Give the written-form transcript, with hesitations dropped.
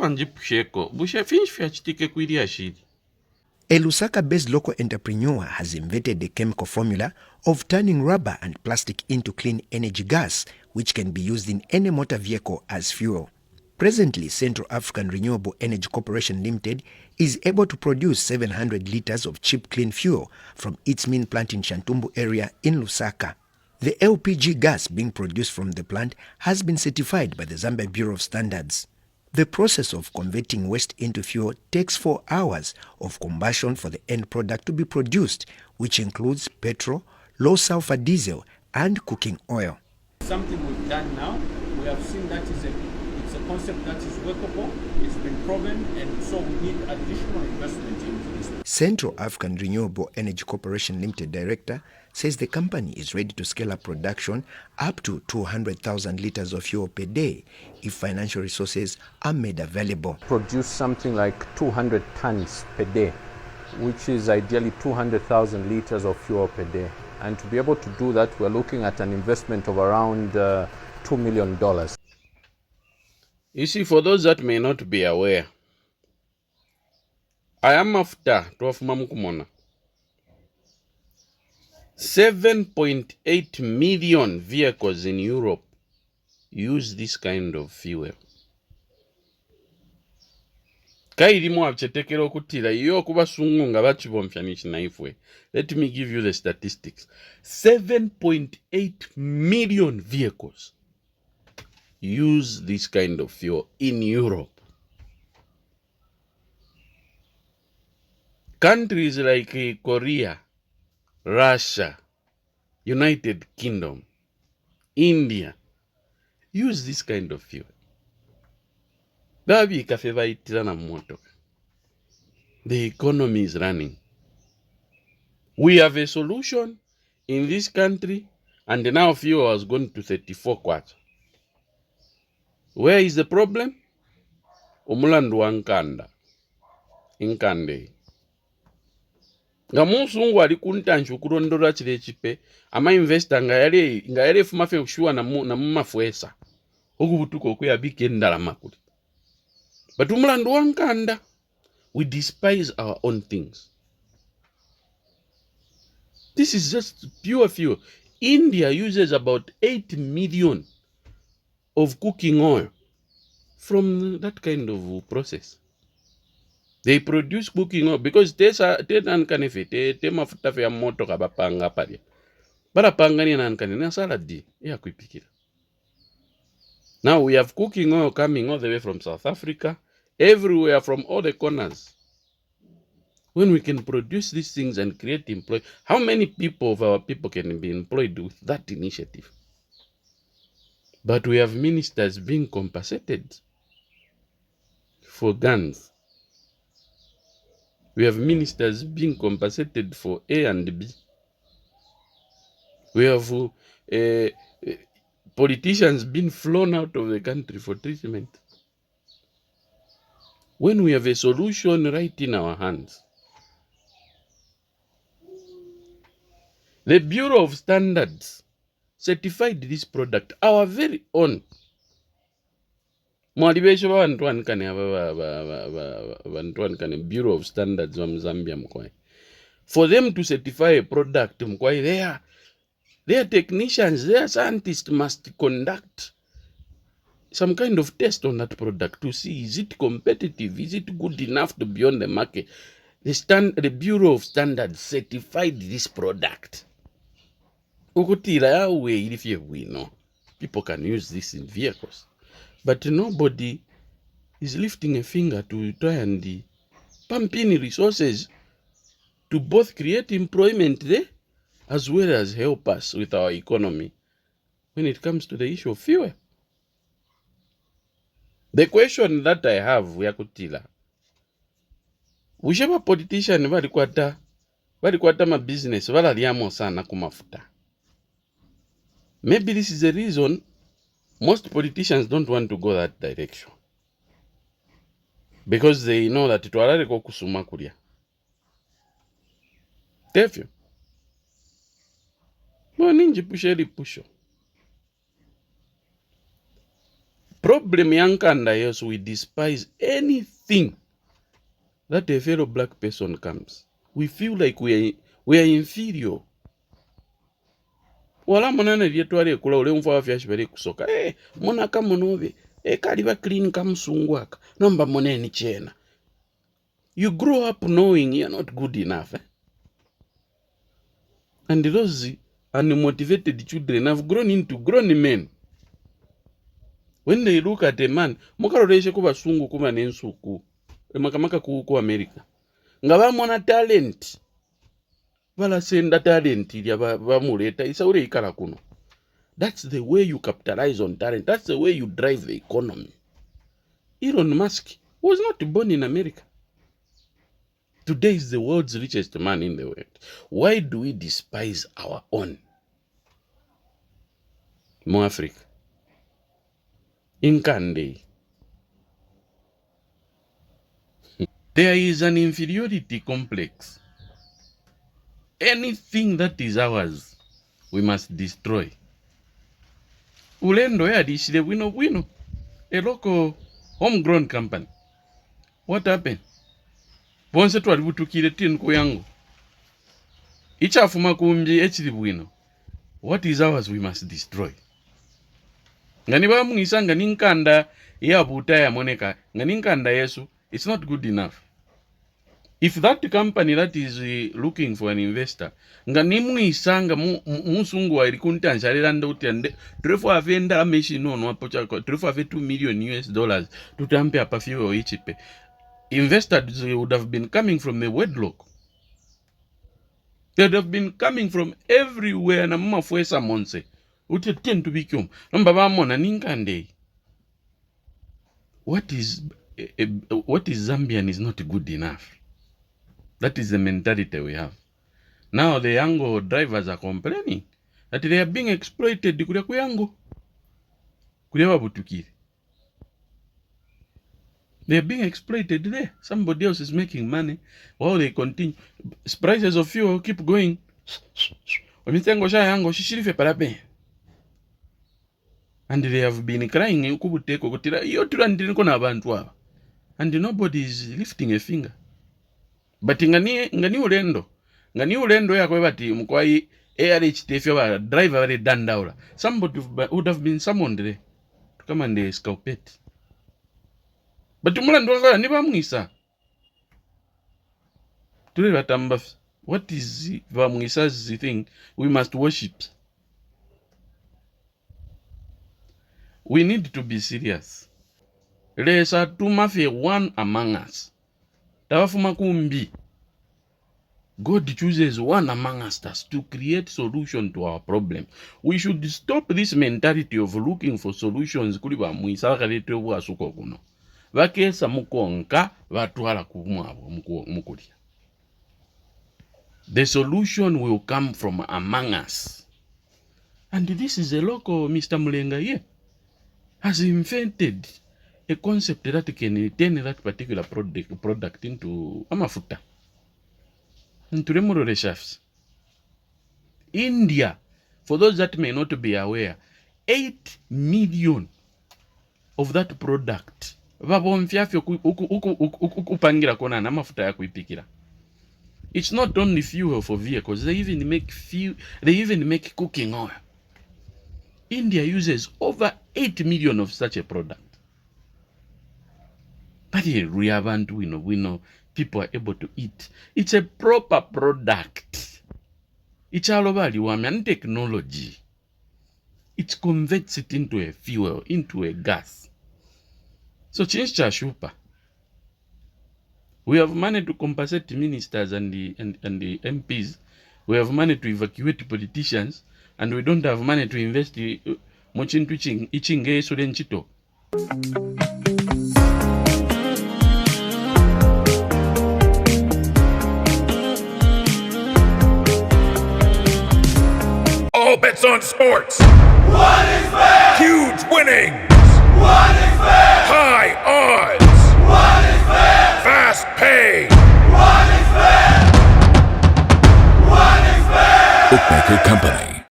njipusheko bushe finch fyachitike kwili ashili. A Lusaka-based local entrepreneur has invented the chemical formula of turning rubber and plastic into clean energy gas, which can be used in any motor vehicle as fuel. Presently, Central African Renewable Energy Corporation Limited is able to produce 700 liters of cheap clean fuel from its main plant in Shantumbu area in Lusaka. The LPG gas being produced from the plant has been certified by the Zambia Bureau of Standards. The process of converting waste into fuel takes 4 hours of combustion for the end product to be produced, which includes petrol, low sulfur diesel, and cooking oil. Something we've done now, we have seen that it's a concept that is workable, it's been proven, and so we need additional investment into this. Central African Renewable Energy Corporation Limited Director says the company is ready to scale up production up to 200,000 liters of fuel per day if financial resources are made available. Produce something like 200 tons per day, which is ideally 200,000 liters of fuel per day. And to be able to do that, we're looking at an investment of around $2 million. You see, for those that may not be aware, I am after 12 Mamukumona. 7.8 million vehicles in Europe use this kind of fuel. Kairimu achetekera okutira iyo kubasungu nga bachibomfyanisha na ifwe. Let me give you the statistics. 7.8 million vehicles use this kind of fuel in Europe. Countries like Korea, Russia, United Kingdom, India use this kind of fuel. The economy is running. We have a solution in this country, and now fuel has gone to 34 kwacha. Where is the problem? Umulandu wankanda. Inkande. Nga musungu ali kuntanshu kurondora chile chipe, ama investor nga yale fumafe kushua na mumafuesa. Ogu butuko kuya bikendala makuli. But umulandu wankanda. We despise our own things. This is just pure fuel. India uses about 8 million of cooking oil from that kind of process. They produce cooking oil because te nankanefe te mafuta fe ya moto kabapanga pale. Bara pangani nankane na saladi ya kuipikira. Now we have cooking oil coming all the way from South Africa, everywhere from all the corners. When we can produce these things and create employment, how many people of our people can be employed with that initiative? But we have ministers being compensated for guns. We have ministers being compensated for A and B. We have politicians being flown out of the country for treatment. When we have a solution right in our hands, the Bureau of Standards certified this product, our very own. Bureau of Standards of Zambia mkwae. For them to certify a product mkwae, their technicians, their scientists must conduct some kind of test on that product to see, is it competitive, is it good enough to be on the market. The Bureau of Standards certified this product. People can use this in vehicles. But nobody is lifting a finger to try and pump in resources to both create employment there as well as help us with our economy when it comes to the issue of fuel. The question that I have, Yakutila, whichever politician walikwata ma business walaliamo sana kumafuta. Maybe this is the reason most politicians don't want to go that direction. Because they know that it will go kusuma kuria. Tefyo. Bo ninji pushe. problem yankanda, yes, we despise anything that a fellow black person comes. We feel like we are inferior. Wala monana lyetwale kula ule mfa wafya shibere kusoka. Monaka monove. Kaliba clean kamsungwaka. Nomba moneni chena. You grow up knowing you're not good enough. And those unmotivated children have grown into grown men. When they look at a man, mukaloleshe kuba sungu kuma nensuku. Makamaka ku America. Nga mona talent. Vala senda talent ya bamuleta isaure ikala kuno. That's the way you capitalize on talent. That's the way you drive the economy. Elon Musk was not born in America. Today is the world's richest man in the world. Why do we despise our own? Mo Africa. Inkande. There is an inferiority complex. Anything that is ours, we must destroy. Ulendo ya dishile wino. A local homegrown company. What happened? Bonse twalibutukile tin kuyango. Ichafuma kumji echili bwino. What is ours we must destroy. Ngani ba mungisa ngani nkanda ya buta ya moneka. Ngani nkanda yesu. It's not good enough. If that company that is looking for an investor, ngani mungisa musungu wa ilikunti anshalilanda utiande, trefo avenda ameshi nono wapocha kwa, trefo ave $2 million, tutampe hapa fiyo ichipe. Investors would have been coming from the wedlock. They would have been coming from everywhere na mama fuesa monse. Ute tend to be kyom. Namba mona ninkande. What is Zambian is not good enough. That is the mentality we have. Now the Yango drivers are complaining that they are being exploited. Kulia kuyango. Kulia wabutukiri. They are being exploited there. Somebody else is making money while they continue. Prices of fuel keep going. And they have been crying. And nobody is lifting a finger. But ngani ulendo ya kwa bati mkwai ARHTF ya driver wale dandaula. Somebody would have been summoned there to come and escalpate. But mulando kwa niba mungisa. Tule batamba. What is Vamungisa's thing? We must worship. We need to be serious. Lesa tumafe one among us. Tawafuma kumbi. God chooses one among us to create solution to our problem. We should stop this mentality of looking for solutions. Kuliba muisa kalete wa suko kuno. Vakesa mukonka vatwala kumwabo mukulia. The solution will come from among us. And this is a local Mr. Mulenga here has invented a concept that can turn that particular product into amafuta. And to remove the shafts. India, for those that may not be aware, 8 million of that product. It's not only fuel for vehicles, they even make cooking oil. India uses over 8 million of such a product. But here we know people are able to eat. It's a proper product. It's all over the technology. It converts it into a fuel, into a gas. So change Chashupa. We have managed to compensate ministers and the MPs. We have managed to evacuate politicians, and we don't have money to invest much into Ichinge Sudenchito. All bets on sports. What is fair? Huge winnings. What is fair? High odds. What is fair? Fast pay. What is fair? What is fair? Bookmaker Company.